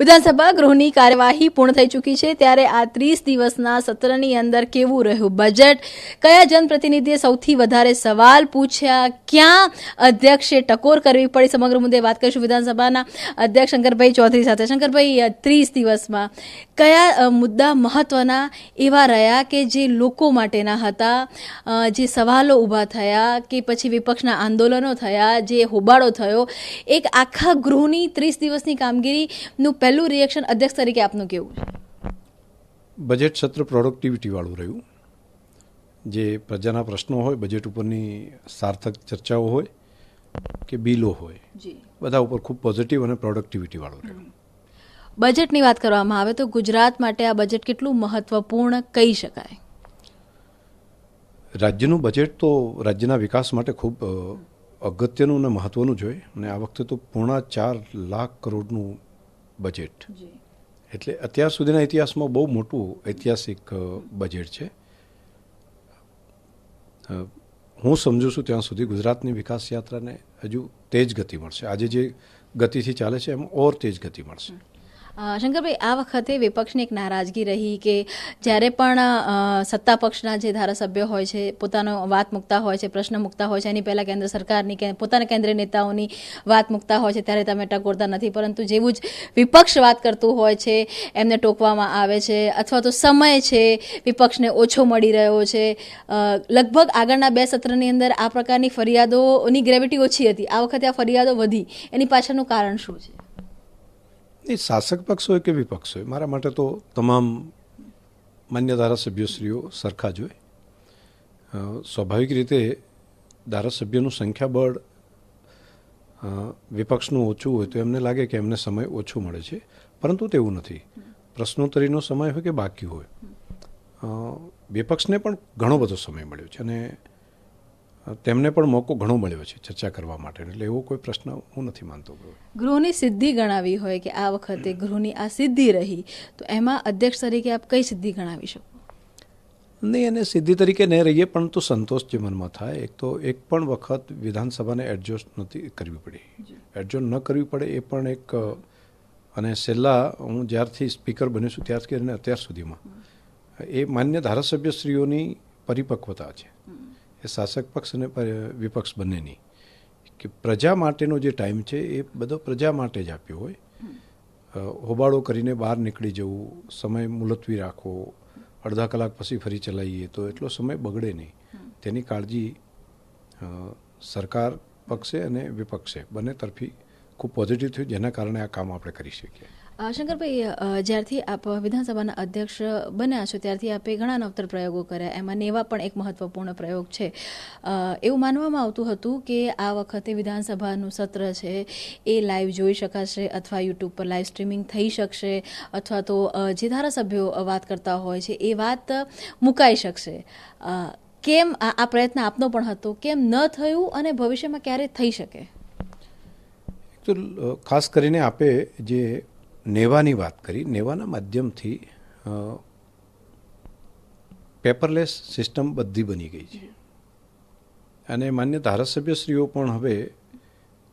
વિધાનસભા ગૃહની કાર્યવાહી પૂર્ણ થઈ ચૂકી છે, ત્યારે આ 30 દિવસના સત્રની અંદર કેવું રહ્યું બજેટ, કયા જનપ્રતિનિધિએ સૌથી વધારે સવાલ પૂછ્યા, ક્યાં અધ્યક્ષે ટકોર કરવી પડી, સમગ્ર મુદ્દે વાત કરીશું વિધાનસભાના અધ્યક્ષ શંકરભાઈ ચૌધરી સાથે. શંકરભાઈ, 30 દિવસમાં કયા મુદ્દા મહત્વના એવા રહ્યા કે જે લોકો માટેના હતા, જે સવાલો ઊભા થયા કે પછી વિપક્ષના આંદોલનો થયા, જે હોબાળો થયો, એક આખા ગૃહની 30 દિવસની કામગીરીનું પહેલું રિએક્શન અધ્યક્ષ તરીકે આપનું કેવું છે? બજેટ સત્ર પ્રોડક્ટિવિટીવાળું રહ્યું. જે પ્રજાના પ્રશ્નો હોય, બજેટ ઉપરની સાર્થક ચર્ચાઓ હોય કે બિલો હોય, બધા ઉપર ખૂબ પોઝિટિવ અને પ્રોડક્ટિવિટીવાળું રહ્યું. બજેટની વાત કરવામાં આવે તો ગુજરાત માટે આ બજેટ કેટલું મહત્વપૂર્ણ કહી શકાય? રાજ્યનું બજેટ તો રાજ્યના વિકાસ માટે ખૂબ અગત્યનું અને મહત્વનું જ હોય, અને આ વખતે તો 4.5 લાખ કરોડનું બજેટ, એટલે અત્યાર સુધીના ઇતિહાસમાં બહુ મોટું ઐતિહાસિક બજેટ છે. હું સમજુ છું ત્યાં સુધી ગુજરાતની વિકાસ યાત્રાને હજુ તેજ ગતિ મળશે. આજે જે ગતિથી ચાલે છે એમાં ઓર તેજ ગતિ મળશે. શંકરભાઈ, આ વખતે વિપક્ષની એક નારાજગી રહી કે જ્યારે પણ સત્તા પક્ષના જે ધારાસભ્યો હોય છે પોતાનો વાત મૂકતા હોય છે, પ્રશ્ન મૂકતા હોય છે, એની પહેલાં કેન્દ્ર સરકારની પોતાના કેન્દ્રીય નેતાઓની વાત મૂકતા હોય છે ત્યારે તમે ટકોરતા નથી, પરંતુ જેવું જ વિપક્ષ વાત કરતું હોય છે એમને ટોકવામાં આવે છે, અથવા તો સમય છે વિપક્ષને ઓછો મળી રહ્યો છે. લગભગ આગળના 2 સત્રની અંદર આ પ્રકારની ફરિયાદોની ગ્રેવિટી ઓછી હતી, આ વખતે આ ફરિયાદો વધી, એની પાછળનું કારણ શું છે? એ શાસક પક્ષ હોય કે વિપક્ષ હોય, મારા માટે તો તમામ માન્ય ધારાસભ્યશ્રીઓ સરખા જ હોય. સ્વાભાવિક રીતે ધારાસભ્યનું સંખ્યાબળ વિપક્ષનું ઓછું હોય તો એમને લાગે કે એમને સમય ઓછો મળે છે, પરંતુ તેવું નથી. પ્રશ્નોત્તરીનો સમય હોય કે બાકી હોય, વિપક્ષને પણ ઘણો બધો સમય મળ્યો છે અને તેમને પણ મોકો ઘણો મળ્યો છે ચર્ચા કરવા માટે, એટલે એવો કોઈ પ્રશ્ન હું નથી માનતો. ગૃહની સિદ્ધિ ગણાવી હોય કે આ વખતે ગૃહની આ સિદ્ધિ રહી, તો એમાં અધ્યક્ષ તરીકે આપ કઈ સિદ્ધિ ગણાવી શકો? નહીં, એને સિદ્ધિ તરીકે નહીં રહીએ, પરંતુ સંતોષ જે મનમાં થાય. એક તો એક પણ વખત વિધાનસભાને એડજસ્ટ નથી કરવી પડી. એડજસ્ટ ન કરવી પડે એ પણ એક, અને છેલ્લા હું જ્યારથી સ્પીકર બન્યો છું ત્યારથી કરીને અત્યાર સુધીમાં એ માન્ય ધારાસભ્યશ્રીઓની પરિપક્વતા છે, એ શાસક પક્ષ અને વિપક્ષ બંનેની, કે પ્રજા માટેનો જે ટાઈમ છે એ બધો પ્રજા માટે જ આપ્યો હોય. હોબાળો કરીને બહાર નીકળી જવું, સમય મુલતવી રાખવો, અડધા કલાક પછી ફરી ચલાવીએ તો એટલો સમય બગડે નહીં, તેની કાળજી સરકાર પક્ષે અને વિપક્ષે બંને તરફી ખૂબ પોઝિટિવ થયું, જેના કારણે આ કામ આપણે કરી શકીએ. શંકરભાઈ, જ્યારથી આપ વિધાનસભાના અધ્યક્ષ બન્યા છો ત્યારથી આપે ઘણા નવતર પ્રયોગો કર્યા, એમાં નેવા પણ એક મહત્વપૂર્ણ પ્રયોગ છે. એવું માનવામાં આવતું હતું કે આ વખતે વિધાનસભાનું સત્ર છે એ લાઈવ જોઈ શકાશે, અથવા યુટ્યુબ પર લાઈવ સ્ટ્રીમિંગ થઈ શકશે, અથવા તો જે ધારાસભ્યો વાત કરતા હોય છે એ વાત મુકાઈ શકશે. કેમ આ પ્રયત્ન આપનો પણ હતો, કેમ ન થયું અને ભવિષ્યમાં ક્યારે થઈ શકે? તો ખાસ કરીને આપે જે નેવાની વાત કરી, નેવાના માધ્યમથી પેપરલેસ સિસ્ટમ બધી બની ગઈ છે, અને માન્ય ધારાસભ્યશ્રીઓ પણ હવે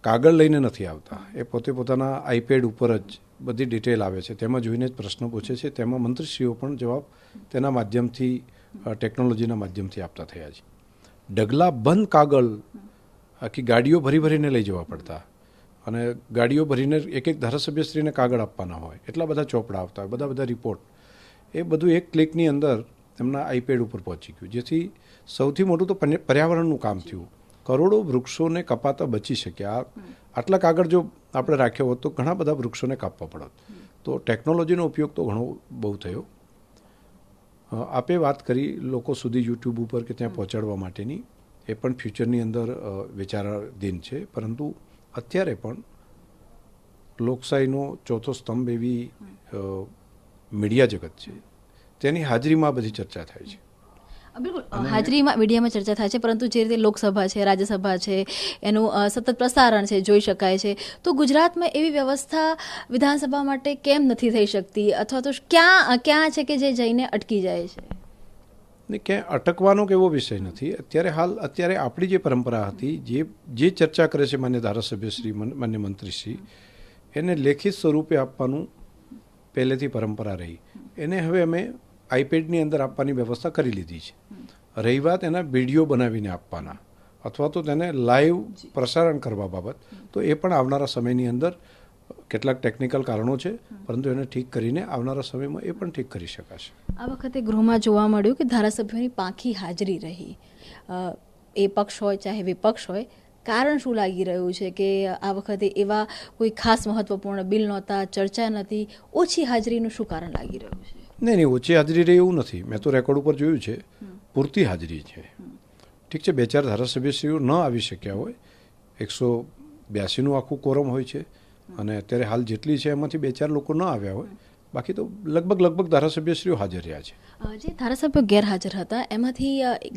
કાગળ લઈને નથી આવતા, એ પોતે પોતાના આઈપેડ ઉપર જ બધી ડિટેલ આવે છે, તેમાં જોઈને જ પ્રશ્નો પૂછે છે. તેમાં મંત્રીશ્રીઓ પણ જવાબ તેના માધ્યમથી, ટેકનોલોજીના માધ્યમથી આપતા થયા છે. ડગલા બંધ કાગળ આખી ગાડીઓ ભરી ભરીને લઈ જવા પડતા, અને ગાડીઓ ભરીને એક ધારાસભ્યશ્રીને કાગળ આપવાના હોય, એટલા બધા ચોપડા આવતા હોય, બધા રિપોર્ટ, એ બધું એક ક્લિકની અંદર તેમના આઈપેડ ઉપર પહોંચી ગયું, જેથી સૌથી મોટું તો પર્યાવરણનું કામ થયું. કરોડો વૃક્ષોને કપાતા બચી શક્યા. આટલા કાગળ જો આપણે રાખ્યો હોત તો ઘણા બધા વૃક્ષોને કાપવા પડત. તો ટેકનોલોજીનો ઉપયોગ તો ઘણો બહુ થયો. આપે વાત કરી લોકો સુધી યુટ્યુબ ઉપર કે ત્યાં પહોંચાડવા માટેની, એ પણ ફ્યુચરની અંદર વિચારાધીન છે, પરંતુ અત્યારે પણ લોકશાહીનો ચોથો સ્તંભ એવી મીડિયા જગત છે, તેની હાજરીમાં બધી ચર્ચા થાય છે. બિલકુલ, હાજરીમાં મીડિયામાં ચર્ચા થાય છે, પરંતુ જે રીતે લોકસભા છે, રાજ્યસભા છે, એનું સતત પ્રસારણ છે, જોઈ શકાય છે. તો ગુજરાતમાં એવી વ્યવસ્થા વિધાનસભા માટે કેમ નથી થઈ શકતી, અથવા તો ક્યાં છે કે જે જઈને અટકી જાય છે? ને ક્યાંય અટકવાનો કે એવો વિષય નથી. અત્યારે આપણી જે પરંપરા હતી, જે ચર્ચા કરે છે માન્ય ધારાસભ્યશ્રી, માન્ય મંત્રીશ્રી, એને લેખિત સ્વરૂપે આપવાનું પહેલેથી પરંપરા રહી એને હવે અમે આઈપેડની અંદર આપવાની વ્યવસ્થા કરી લીધી છે. રહી વાત એના વિડીયો બનાવીને આપવાના અથવા તો તેને લાઈવ પ્રસારણ કરવા બાબત, તો એ પણ આવનારા સમયની અંદર કેટલાક ટેકનિકલ કારણો છે, પરંતુ એને ઠીક કરીને આવનારા સમયમાં એ પણ ઠીક કરી શકાશે. આ વખતે ગૃહમાં જોવા મળ્યું કે ધારાસભ્યોની પાંખી હાજરી રહી, એ પક્ષ હોય ચાહે વિપક્ષ હોય. કારણ શું લાગી રહ્યું છે કે આ વખતે એવા કોઈ ખાસ મહત્વપૂર્ણ બિલ નહોતા, ચર્ચા નથી, ઓછી હાજરીનું શું કારણ લાગી રહ્યું છે? નહીં, ઓછી હાજરી રહી એવું નથી. મેં તો રેકોર્ડ ઉપર જોયું છે, પૂરતી હાજરી છે. ઠીક છે, 2-4 ધારાસભ્યશ્રીઓ ન આવી શક્યા હોય, 182નું આખું કોરમ હોય છે અને અત્યારે હાલ જેટલી છે એમાંથી 2-4 લોકો ન આવ્યા હોય, બાકી તો લગભગ ધારાસભ્યશ્રીઓ હાજર રહ્યા છે. જે ધારાસભ્યો ગેરહાજર હતા એમાંથી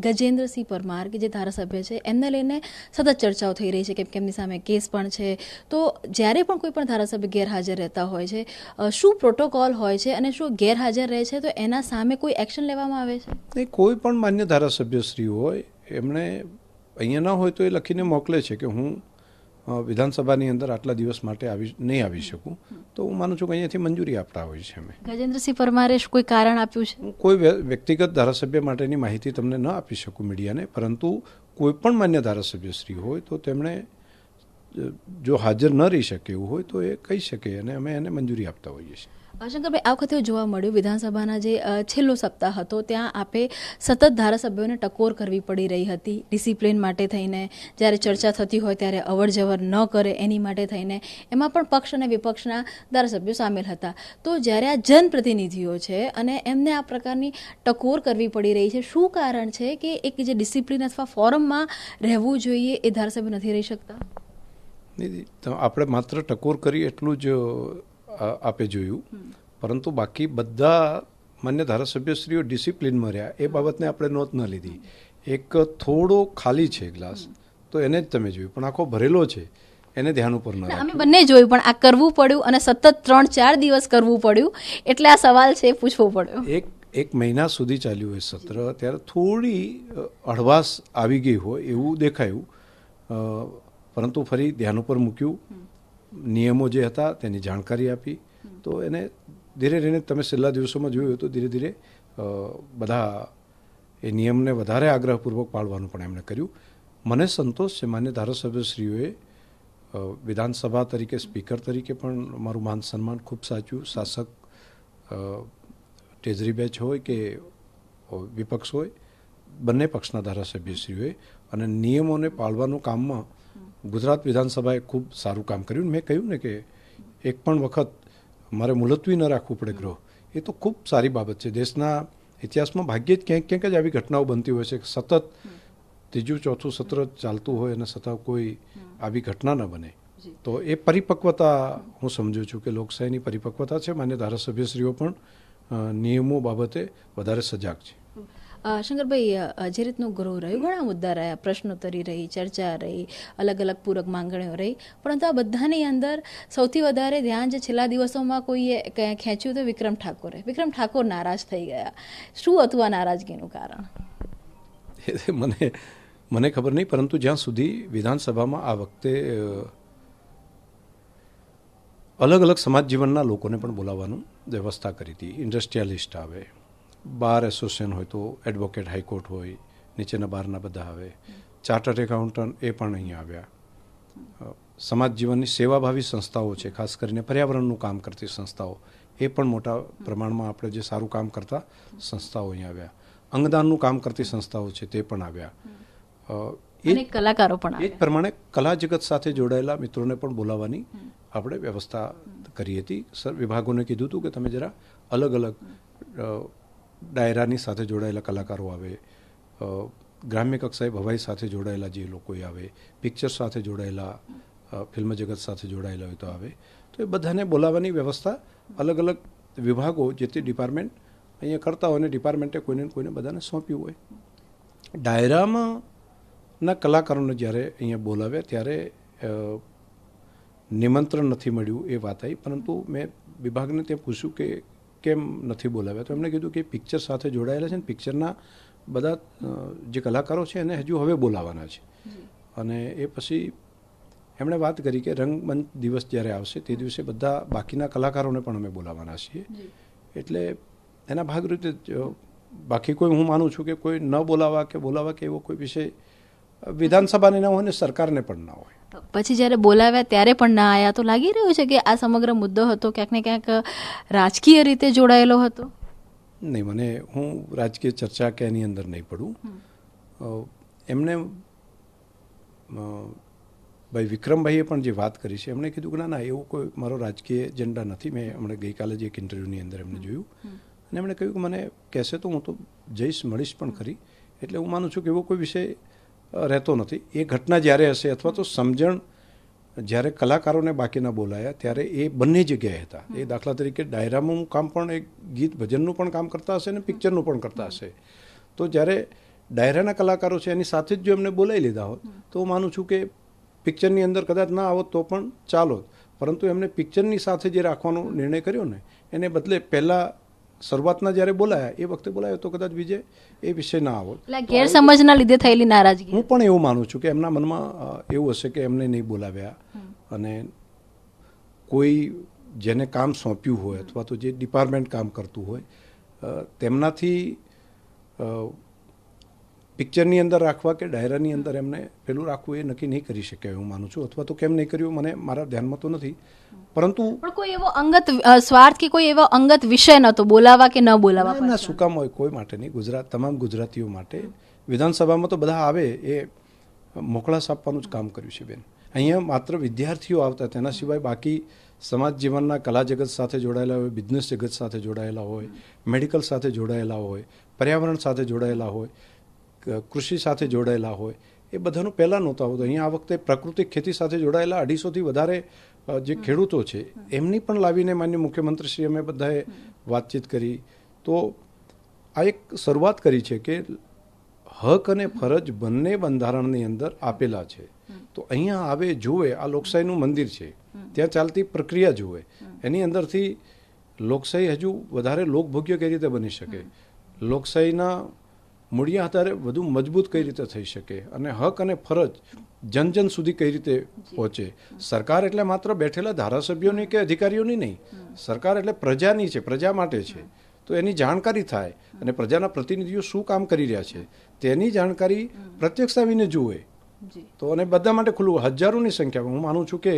ગજેન્દ્રસિંહ પરમાર કે જે ધારાસભ્ય છે એમને લઈને સતત ચર્ચાઓ થઈ રહી છે કેમ કે એમની સામે કેસ પણ છે. તો જ્યારે પણ કોઈ પણ ધારાસભ્ય ગેરહાજર રહેતા હોય છે, શું પ્રોટોકોલ હોય છે અને શું ગેરહાજર રહે છે તો એના સામે કોઈ એક્શન લેવામાં આવે છે? નહીં, કોઈ પણ માન્ય ધારાસભ્યશ્રી હોય એમણે અહીંયા ન હોય તો એ લખીને મોકલે છે કે હું વિધાનસભાની અંદર આટલા દિવસ માટે નહીં આવી શકું, તો હું માનું છું કે અહીંયાથી મંજૂરી આપતા હોય છે. અમે ગજેન્દ્રસિંહ પરમારે કોઈ કારણ આપ્યું છે? કોઈ વ્યક્તિગત ધારાસભ્ય માટેની માહિતી તમને ન આપી શકું મીડિયાને, પરંતુ કોઈ પણ માન્ય ધારાસભ્યશ્રી હોય તો તેમણે જો હાજર ન રહી શકે એવું હોય તો એ કહી શકે અને અમે એને મંજૂરી આપતા હોઈએ છીએ. શંકરભાઈ, આ વખતે જોવા મળ્યું વિધાનસભાના જે છેલ્લો સપ્તાહ હતો ત્યાં આપે સતત ધારાસભ્યોને ટકોર કરવી પડી રહી હતી ડિસિપ્લિન માટે થઈને, જ્યારે ચર્ચા થતી હોય ત્યારે અવર જવર ન કરે એની માટે થઈને. એમાં પણ પક્ષ અને વિપક્ષના ધારાસભ્યો સામેલ હતા. તો જ્યારે આ જનપ્રતિનિધિઓ છે અને એમને આ પ્રકારની ટકોર કરવી પડી રહી છે, શું કારણ છે કે એક જે ડિસિપ્લિન અથવા ફોરમમાં રહેવું જોઈએ એ ધારાસભ્ય નથી રહી શકતા? આપણે માત્ર ટકોર કરી એટલું જ આપે જોયું, પરંતુ બાકી બધા માન્ય ધારાસભ્યશ્રીઓ ડિસિપ્લિનમાં રહ્યા એ બાબતને આપણે નોંધ ન લીધી. એક થોડો ખાલી છે ગ્લાસ તો એને જ તમે જોયું, પણ આખો ભરેલો છે એને ધ્યાન ઉપર ન રાખ્યું. અમે બંને જોયું, પણ આ કરવું પડ્યું અને સતત 3-4 દિવસ કરવું પડ્યું, એટલે આ સવાલ છે પૂછવો પડ્યો. એક મહિના સુધી ચાલ્યું હોય સત્ર, ત્યારે થોડી હળવાશ આવી ગઈ હોય એવું દેખાયું, પરંતુ ફરી ધ્યાન ઉપર મૂક્યું, નિયમો જે હતા તેની જાણકારી આપી, તો એને ધીરે ધીરે તમે છેલ્લા દિવસોમાં જોયું તો ધીરે ધીરે બધા એ નિયમને વધારે આગ્રહપૂર્વક પાળવાનું પણ એમણે કર્યું. મને સંતોષ છે માન્ય ધારાસભ્યશ્રીઓએ વિધાનસભા તરીકે, સ્પીકર તરીકે પણ મારું માન સન્માન ખૂબ સાચું. શાસક ટ્રેઝરી બેચ હોય કે વિપક્ષ હોય, બંને પક્ષના ધારાસભ્યશ્રીઓએ અને નિયમોને પાળવાનું કામમાં ગુજરાત વિધાનસભાએ ખૂબ સારું કામ કર્યું. મેં કહ્યું ને કે એક પણ વખત મારે મુલતવી ન રાખવું પડે ગૃહ, એ તો ખૂબ સારી બાબત છે. દેશના ઇતિહાસમાં ભાગ્યે જ ક્યાંક જ આવી ઘટનાઓ બનતી હોય છે કે સતત 3-4 સત્ર ચાલતું હોય અને છતાં કોઈ આવી ઘટના ન બને. તો એ પરિપક્વતા હું સમજુ છું કે લોકશાહીની પરિપક્વતા છે. માન્ય ધારાસભ્યશ્રીઓ પણ નિયમો બાબતે વધારે સજાગ છે. શંકરભાઈ, જે રીતનું ગૃહ રહ્યું, ઘણા મુદ્દા રહ્યા, પ્રશ્નોત્તરી રહી, ચર્ચા રહી, અલગ અલગ પૂરક માંગણીઓ રહી, પરંતુ આ બધાની અંદર સૌથી વધારે ધ્યાન જે છેલ્લા દિવસોમાં કોઈએ ખેંચ્યું તો વિક્રમ ઠાકોરે. વિક્રમ ઠાકોર નારાજ થઈ ગયા. શું હતું આ નારાજગીનું કારણ? મને ખબર નહીં, પરંતુ જ્યાં સુધી વિધાનસભામાં આ વખતે અલગ અલગ સમાજ જીવનના લોકોને પણ બોલાવવાનું વ્યવસ્થા કરી હતી. ઇન્ડસ્ટ્રીયાલિસ્ટ આવે, બાર એસોસિએશન હોય તો એડવોકેટ, હાઈકોર્ટ હોય, નીચેના બારના બધા આવે, ચાર્ટર્ડ એકાઉન્ટન્ટ એ પણ અહીંયા આવ્યા. સમાજ જીવનની સેવાભાવી સંસ્થાઓ છે, ખાસ કરીને પર્યાવરણનું કામ કરતી સંસ્થાઓ, એ પણ મોટા પ્રમાણમાં આપણે જે સારું કામ કરતા સંસ્થાઓ અહીંયા આવ્યા. અંગદાનનું કામ કરતી સંસ્થાઓ છે તે પણ આવ્યા. કલાકારો પણ એ જ પ્રમાણે કલા જગત સાથે જોડાયેલા મિત્રોને પણ બોલાવવાની આપણે વ્યવસ્થા કરી હતી. વિભાગોને કીધું હતું કે તમે જરા અલગ અલગ ડાયરાની સાથે જોડાયેલા કલાકારો આવે, ગ્રામ્ય કક્ષાએ ભવાઈ સાથે જોડાયેલા જે લોકો આવે, પિક્ચર સાથે જોડાયેલા, ફિલ્મ જગત સાથે જોડાયેલા હોય તો આવે. તો એ બધાને બોલાવવાની વ્યવસ્થા અલગ અલગ વિભાગો જે તે ડિપાર્ટમેન્ટ અહીંયા કરતા હોય અને ડિપાર્ટમેન્ટે કોઈને બધાને સોંપ્યું હોય. ડાયરામાં ના કલાકારોને જ્યારે અહીંયા બોલાવ્યા ત્યારે નિમંત્રણ નથી મળ્યું એ વાત આવી, પરંતુ મેં વિભાગને ત્યાં પૂછ્યું કે કેમ નથી બોલાવ્યા, તો એમણે કીધું કે પિક્ચર સાથે જોડાયેલા છે ને પિક્ચરના બધા જે કલાકારો છે એને હજુ હવે બોલાવવાના છે અને એ પછી એમણે વાત કરી કે રંગમંચ દિવસ જ્યારે આવશે તે દિવસે બધા બાકીના કલાકારોને પણ અમે બોલાવવાના છીએ. એટલે એના ભાગરૂપે બાકી કોઈ હું માનું છું કે કોઈ ન બોલાવા કે એવો કોઈ વિષય વિધાનસભાને ન હોય ને સરકારને પણ ના હોય. પછી જ્યારે બોલાવ્યા ત્યારે પણ ના આવ્યા તો લાગી રહ્યું છે કે આ સમગ્ર મુદ્દો હતો ક્યાંક ને ક્યાંક રાજકીય રીતે જોડાયેલો હતો. નહીં, હું રાજકીય ચર્ચા કે એની અંદર નહીં પડું. એમને ભાઈ વિક્રમભાઈએ પણ જે વાત કરી છે એમણે કીધું કે ના એવું કોઈ મારો રાજકીય એજન્ડા નથી. મેં હમણાં ગઈકાલે જ એક ઇન્ટરવ્યૂની અંદર એમને જોયું અને એમણે કહ્યું કે મને કહેશે તો હું તો જઈશ, મળીશ પણ ખરી. એટલે હું માનું છું કે એવો કોઈ વિષય રહેતો નથી. એ ઘટના જ્યારે હશે અથવા તો સમજણ જ્યારે કલાકારોને બાકીના બોલાયા ત્યારે એ બંને જગ્યાએ હતા. એ દાખલા તરીકે ડાયરાનું કામ પણ એક ગીત ભજનનું પણ કામ કરતા હશે ને પિક્ચરનું પણ કરતા હશે. તો જ્યારે ડાયરાના કલાકારો છે એની સાથે જ જો એમને બોલાવી લીધા હોત તો હું માનું છું કે પિક્ચરની અંદર કદાચ ના આવત તો પણ ચાલો, પરંતુ એમને પિક્ચરની સાથે જે રાખવાનો નિર્ણય કર્યો ને એને બદલે પહેલાં શરૂઆતના જ્યારે બોલાયા એ વખતે બોલાયો તો કદાચ બીજે એ વિષય ના આવત. ગેરસમજના લીધે થયેલી નારાજગી. હું પણ એવું માનું છું કે એમના મનમાં એવું હશે કે એમને નહીં બોલાવ્યા અને કોઈ જેને કામ સોંપ્યું હોય અથવા તો જે ડિપાર્ટમેન્ટ કામ કરતું હોય તેમનાથી પિક્ચરની અંદર રાખવા કે ડાયરાની અંદર એમને પેલું રાખવું એ નક્કી નહીં કરી શકે હું માનું છું. અથવા તો કેમ નહીં કર્યું મને મારા ધ્યાનમાં તો નથી, પરંતુ કોઈ એવો અંગત સ્વાર્થ કે કોઈ એવો અંગત વિષય નહોતો બોલાવા કે ન બોલાવા. ના, શું કામ હોય, કોઈ માટે નહીં. તમામ ગુજરાતીઓ માટે વિધાનસભામાં તો બધા આવે એ મોકળાશ આપવાનું જ કામ કર્યું છે બેન. અહીંયા માત્ર વિદ્યાર્થીઓ આવતા, તેના સિવાય બાકી સમાજ જીવનના કલા જગત સાથે જોડાયેલા હોય, બિઝનેસ જગત સાથે જોડાયેલા હોય, મેડિકલ સાથે જોડાયેલા હોય, પર્યાવરણ સાથે જોડાયેલા હોય, કૃષિ સાથે જોડાયેલા હોય, એ બધાનું પહેલાં નહોતા હોતું. અહીંયા આ વખતે પ્રાકૃતિક ખેતી સાથે જોડાયેલા 250થી વધારે જે ખેડૂતો છે એમની પણ લાવીને માનનીય મુખ્યમંત્રીશ્રી અમે બધાએ વાતચીત કરી. તો આ એક શરૂઆત કરી છે કે હક અને ફરજ બંને બંધારણની અંદર આપેલા છે. તો અહીંયા આવે જોવે, આ લોકશાહીનું મંદિર છે, ત્યાં ચાલતી પ્રક્રિયા જોવે, એની અંદરથી લોકશાહી હજુ વધારે લોકભોગ્ય કઈ રીતે બની શકે, લોકશાહીના મૂળિયા આધારે વધુ મજબૂત કઈ રીતે થઈ શકે અને હક અને ફરજ જન જન સુધી કઈ રીતે પહોંચે. સરકાર એટલે માત્ર બેઠેલા ધારાસભ્યોની કે અધિકારીઓની નહીં, સરકાર એટલે પ્રજાની છે, પ્રજા માટે છે. તો એની જાણકારી થાય અને પ્રજાના પ્રતિનિધિઓ શું કામ કરી રહ્યા છે તેની જાણકારી પ્રત્યક્ષ આવીને જુએ. તો અને બધા માટે ખુલ્લું, હજારોની સંખ્યામાં હું માનું છું કે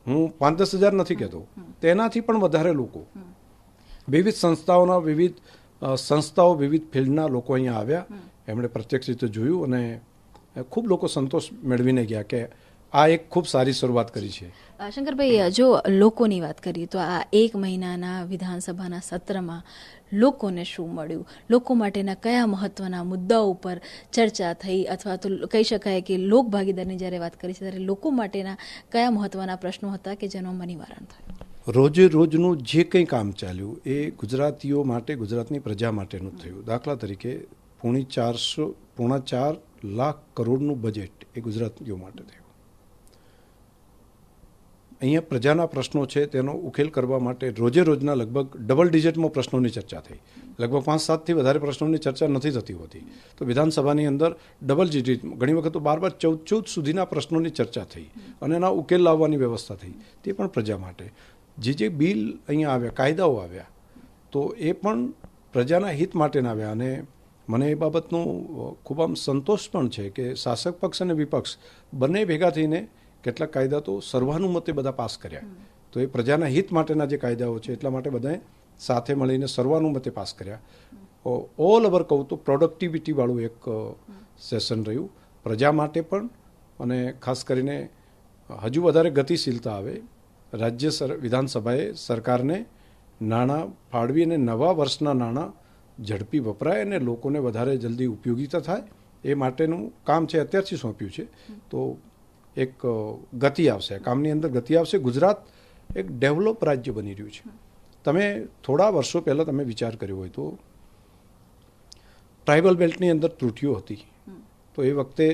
હું 5-10 હજાર નથી કહેતો, તેનાથી પણ વધારે લોકો, વિવિધ સંસ્થાઓ વિવિધ ફિલ્ડના લોકો અહીંયા આવ્યા. એમણે પ્રત્યક્ષ રીતે જોયું અને ખૂબ લોકો સંતોષ મેળવીને ગયા કે આ એક ખૂબ સારી શરૂઆત કરી છે. શંકરભાઈ, જો લોકોની વાત કરીએ તો આ 1 મહિનાના વિધાનસભાના સત્રમાં લોકોને શું મળ્યું, લોકો માટેના કયા મહત્વના મુદ્દાઓ ઉપર ચર્ચા થઈ, અથવા તો કહી શકાય કે લોક ભાગીદારની જ્યારે વાત કરી છે ત્યારે લોકો માટેના કયા મહત્વના પ્રશ્નો હતા કે જેનું નિવારણ થયું? રોજે રોજનું જે કંઈ કામ ચાલ્યું એ ગુજરાતીઓ માટે, ગુજરાતની પ્રજા માટેનું થયું. દાખલા તરીકે 4.5 લાખ કરોડનું બજેટ એ ગુજરાતીઓ માટે થયું. અહીંયા પ્રજાના પ્રશ્નો છે તેનો ઉકેલ કરવા માટે રોજે રોજના લગભગ ડબલ ડિજિટમાં પ્રશ્નોની ચર્ચા થઈ. લગભગ 5-7થી વધારે પ્રશ્નોની ચર્ચા નથી થતી હોતી. તો વિધાનસભાની અંદર ડબલ ડિજિટ, ઘણી વખત તો 12-14 સુધીના પ્રશ્નોની ચર્ચા થઈ અને એના ઉકેલ લાવવાની વ્યવસ્થા થઈ. તે પણ પ્રજા માટે. જે બિલ અહીંયા આવ્યા, કાયદાઓ આવ્યા, તો એ પણ પ્રજાના હિત માટેના આવ્યા. અને મને એ બાબતનો ખૂબ આમ સંતોષ પણ છે કે શાસક પક્ષ અને વિપક્ષ બંને ભેગા થઈને કેટલાક કાયદા તો સર્વાનુમતે બધા પાસ કર્યા. તો એ પ્રજાના હિત માટેના જે કાયદાઓ છે એટલા માટે બધાએ સાથે મળીને સર્વાનુમતે પાસ કર્યા. ઓલ ઓવર કહું તો પ્રોડક્ટિવિટીવાળું એક સેશન રહ્યું પ્રજા માટે પણ. અને ખાસ કરીને હજુ વધારે ગતિશીલતા આવે, રાજ્ય વિધાનસભાએ સરકારને નાણાં ફાળવી અને નવા વર્ષના નાણાં ઝડપી વપરાય અને લોકોને વધારે જલ્દી ઉપયોગીતા થાય એ માટેનું કામ છે, અત્યારથી સોંપ્યું છે. તો એક ગતિ આવશે, કામની અંદર ગતિ આવશે. ગુજરાત એક ડેવલપ રાજ્ય બની રહ્યું છે. તમે થોડા વર્ષો પહેલાં તમે વિચાર કર્યો હોય તો ટ્રાઇબલ બેલ્ટની અંદર ત્રુટિઓ હતી. તો એ વખતે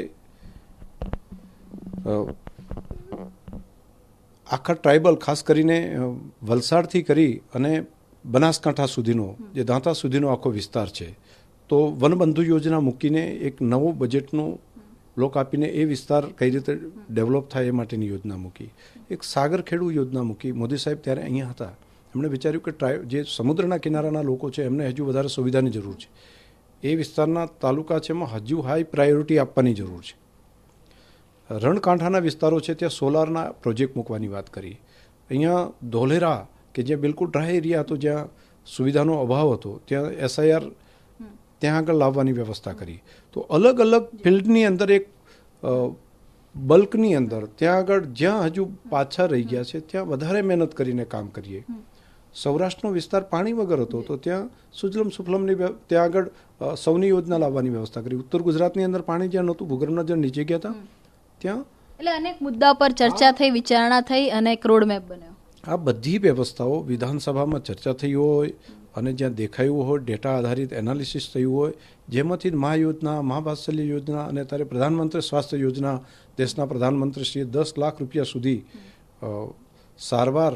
આખા ટ્રાઇબલ, ખાસ કરીને વલસાડથી કરી અને બનાસકાંઠા સુધીનો, જે દાંતા સુધીનો આખો વિસ્તાર છે, તો વનબંધુ યોજના મૂકીને એક નવો બજેટનો બ્લોક આપીને એ વિસ્તાર કઈ રીતે ડેવલપ થાય એ માટેની યોજના મૂકી. એક સાગર ખેડૂ યોજના મૂકી. મોદી સાહેબ ત્યારે અહીંયા હતા, એમણે વિચાર્યું કે જે સમુદ્રના કિનારાના લોકો છે એમને હજુ વધારે સુવિધાની જરૂર છે. એ વિસ્તારના તાલુકા છે એમાં હજુ હાઈ પ્રાયોરિટી આપવાની જરૂર છે. રણકાંઠાના વિસ્તારો છે ત્યાં સોલારના પ્રોજેક્ટ મૂકવાની વાત કરી. અહીંયા ધોલેરા કે જ્યાં બિલકુલ ડ્રાય એરિયા હતો, જ્યાં સુવિધાનો અભાવ હતો, ત્યાં SIR ત્યાં આગળ લાવવાની વ્યવસ્થા કરી. તો અલગ અલગ ફિલ્ડની અંદર એક બલ્કની અંદર ત્યાં આગળ જ્યાં હજુ પાછા રહી ગયા છે ત્યાં વધારે મહેનત કરીને કામ કરીએ. સૌરાષ્ટ્રનો વિસ્તાર પાણી વગર હતો તો ત્યાં સુજલમ સુફલમની ત્યાં આગળ સૌની યોજના લાવવાની વ્યવસ્થા કરી. ઉત્તર ગુજરાતની અંદર પાણી જ્યાં નહોતું, ભૂગર્ભના જ્યાં નીચે ગયા હતા ત્યાં, એટલે અનેક મુદ્દા પર ચર્ચા થઈ, વિચારણા થઈ અને એક રોડમેપ બન્યો. આ બધી વ્યવસ્થાઓ વિધાનસભામાં ચર્ચા થઈ હોય અને જ્યાં દેખાયું હોય, ડેટા આધારિત એનાલિસિસ થયું હોય, જેમાંથી મહા યોજના, મહાવાત્સલ્ય યોજના અને અત્યારે પ્રધાનમંત્રી સ્વાસ્થ્ય યોજના, દેશના પ્રધાનમંત્રીશ્રીએ 10 લાખ રૂપિયા સુધી સારવાર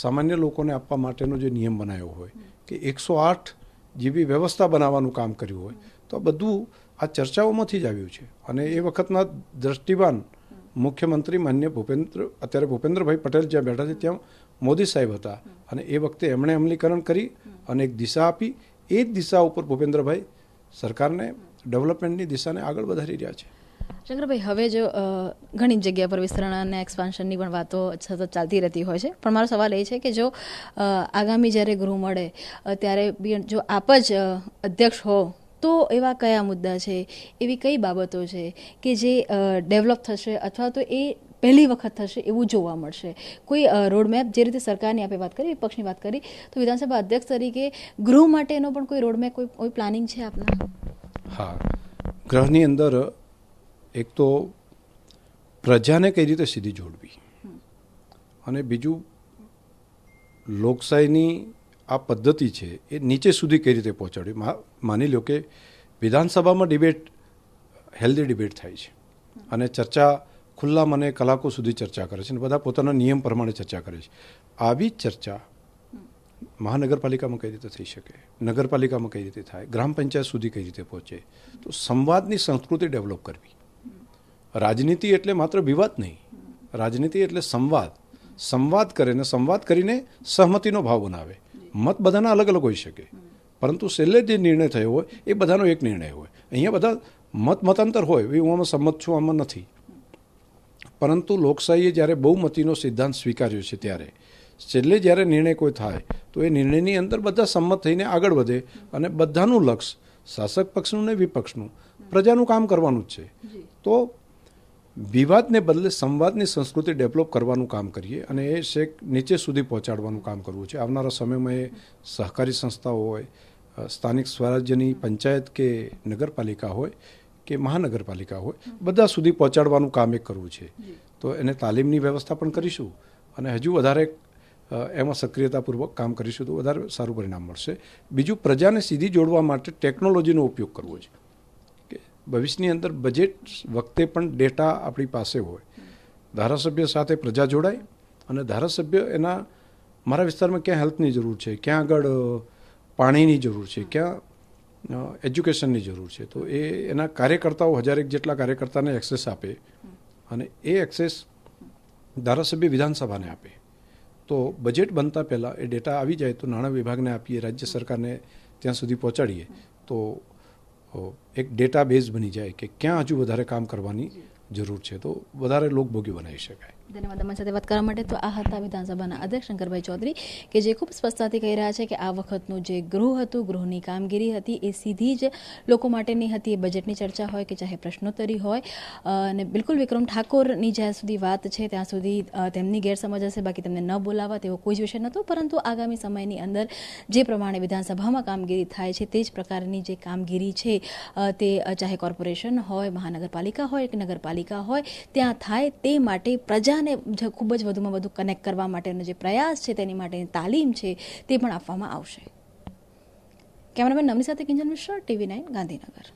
સામાન્ય લોકોને આપવા માટેનો જે નિયમ બનાવ્યો હોય, કે 108 જેવી વ્યવસ્થા બનાવવાનું કામ કર્યું હોય, તો આ બધું આ ચર્ચાઓમાંથી જ આવ્યું છે. અને એ વખતના દ્રષ્ટિવાન મુખ્યમંત્રી માન્ય અત્યારે ભૂપેન્દ્રભાઈ પટેલ જ્યાં બેઠા છે ત્યાં મોદી સાહેબ હતા અને એ વખતે એમણે અમલીકરણ કરી અને એક દિશા આપી. એ જ દિશા ઉપર ભૂપેન્દ્રભાઈ સરકારને ડેવલપમેન્ટની દિશાને આગળ વધારી રહ્યા છે. શંકરભાઈ, હવે જો ઘણી જગ્યા પર વિસ્તરણ અને એક્સપાન્શનની પણ વાતો સતત ચાલતી રહેતી હોય છે, પણ મારો સવાલ એ છે કે જો આગામી જ્યારે ગૃહ મળે ત્યારે જો આપ જ અધ્યક્ષ હો તો એવા કયા મુદ્દા છે, એવી કઈ બાબતો છે કે જે ડેવલપ થશે અથવા તો એ પહેલી વખત થશે એવું જોવા મળશે? કોઈ રોડમેપ, જે રીતે સરકારની આપણે વાત કરી, વિપક્ષની વાત કરી, તો વિધાનસભા અધ્યક્ષ તરીકે ગૃહ માટેનો પણ કોઈ રોડમેપ, કોઈ પ્લાનિંગ છે આપના? હા, ગૃહની અંદર એક તો પ્રજાને કઈ રીતે સીધી જોડવી અને બીજું લોકશાહીની આ પદ્ધતિ છે એ નીચે સુધી કઈ રીતે પહોંચાડવી. માની લો કે વિધાનસભામાં ડિબેટ, હેલ્ધી ડિબેટ થાય છે અને ચર્ચા ખુલ્લા મને કલાકો સુધી ચર્ચા કરે છે અને બધા પોતાના નિયમ પ્રમાણે ચર્ચા કરે છે. આવી જ ચર્ચા મહાનગરપાલિકામાં કઈ રીતે થઈ શકે, નગરપાલિકામાં કઈ રીતે થાય, ગ્રામ પંચાયત સુધી કઈ રીતે પહોંચે? તો સંવાદની સંસ્કૃતિ ડેવલપ કરવી. રાજનીતિ એટલે માત્ર વિવાદ નહીં, રાજનીતિ એટલે સંવાદ. સંવાદ કરે ને સંવાદ કરીને સહમતિનો ભાવ બનાવે. મત બધાના અલગ અલગ હોઈ શકે, પરંતુ છેલ્લે જે નિર્ણય થયો હોય એ બધાનો એક નિર્ણય હોય. અહીંયા બધા મતાંતર હોય, હું આમાં સંમત છું, આમાં નથી. પરંતુ લોકશાહીએ જ્યારે બહુમતીનો સિદ્ધાંત સ્વીકાર્યો છે ત્યારે છેલ્લે જ્યારે નિર્ણય કોઈ થાય તો એ નિર્ણયની અંદર બધા સંમત થઈને આગળ વધે અને બધાનું લક્ષ્ય, શાસક પક્ષનું ને વિપક્ષનું, પ્રજાનું કામ કરવાનું જ છે. તો વિવાદને બદલે સંવાદની સંસ્કૃતિ ડેવલપ કરવાનું કામ કરીએ અને એ શેક નીચે સુધી પહોંચાડવાનું કામ કરવું છે. આવનારા સમયમાં એ સહકારી સંસ્થાઓ હોય, સ્થાનિક સ્વરાજ્યની પંચાયત કે નગરપાલિકા હોય કે મહાનગરપાલિકા હોય, બધા સુધી પહોંચાડવાનું કામ એક કરવું છે. તો એને તાલીમની વ્યવસ્થા પણ કરીશું અને હજુ વધારે એમાં સક્રિયતાપૂર્વક કામ કરીશું તો વધારે સારું પરિણામ મળશે. બીજું, પ્રજાને સીધી જોડવા માટે ટેકનોલોજીનો ઉપયોગ કરવો છે. ભવિષ્યની અંદર બજેટ વખતે પણ ડેટા આપણી પાસે હોય, ધારાસભ્ય સાથે પ્રજા જોડાય અને ધારાસભ્ય એના મારા વિસ્તારમાં ક્યાં હેલ્થની જરૂર છે, ક્યાં આગળ પાણીની જરૂર છે, ક્યાં એજ્યુકેશનની જરૂર છે, તો એ એના કાર્યકર્તાઓ 1001 જેટલા કાર્યકર્તાને એક્સેસ આપે અને એ એક્સેસ ધારાસભ્ય વિધાનસભાને આપે. તો બજેટ બનતા પહેલાં એ ડેટા આવી જાય તો નાણાં વિભાગને આપીએ, રાજ્ય સરકારને ત્યાં સુધી પહોંચાડીએ તો એક ડેટા બેઝ બની જાય કે ક્યાં હજુ વધારે કામ કરવાની જરૂર છે, તો વધારે લોકભોગી બનાવી શકાય. ધન્યવાદ અમારી સાથે વાત કરવા માટે. તો આ હતા વિધાનસભાના અધ્યક્ષ શંકરભાઈ ચૌધરી કે જે ખૂબ સ્પષ્ટતાથી કહી રહ્યા છે કે આ વખતનું જે ગૃહ હતું, ગૃહની કામગીરી હતી એ સીધી જ લોકો માટેની હતી. એ બજેટની ચર્ચા હોય કે ચાહે પ્રશ્નોત્તરી હોય, અને બિલકુલ વિક્રમ ઠાકોરની જ્યાં સુધી વાત છે ત્યાં સુધી તેમની ગેરસમજ હશે, બાકી તેમને ન બોલાવવા તેવો કોઈ જ વિષય નહોતો. પરંતુ આગામી સમયની અંદર જે પ્રમાણે વિધાનસભામાં કામગીરી થાય છે તે જ પ્રકારની જે કામગીરી છે તે ચાહે કોર્પોરેશન હોય, મહાનગરપાલિકા હોય કે નગરપાલિકા હોય, ત્યાં થાય તે માટે પ્રજાને ખૂબ જ વધુમાં વધુ કનેક્ટ કરવા માટેનો જે પ્રયાસ છે તેની માટેની તાલીમ છે તે પણ આપવામાં આવશે. કેમેરામેન નમની સાથે કિંજલ મિશ્રા, TV9 ગાંધીનગર.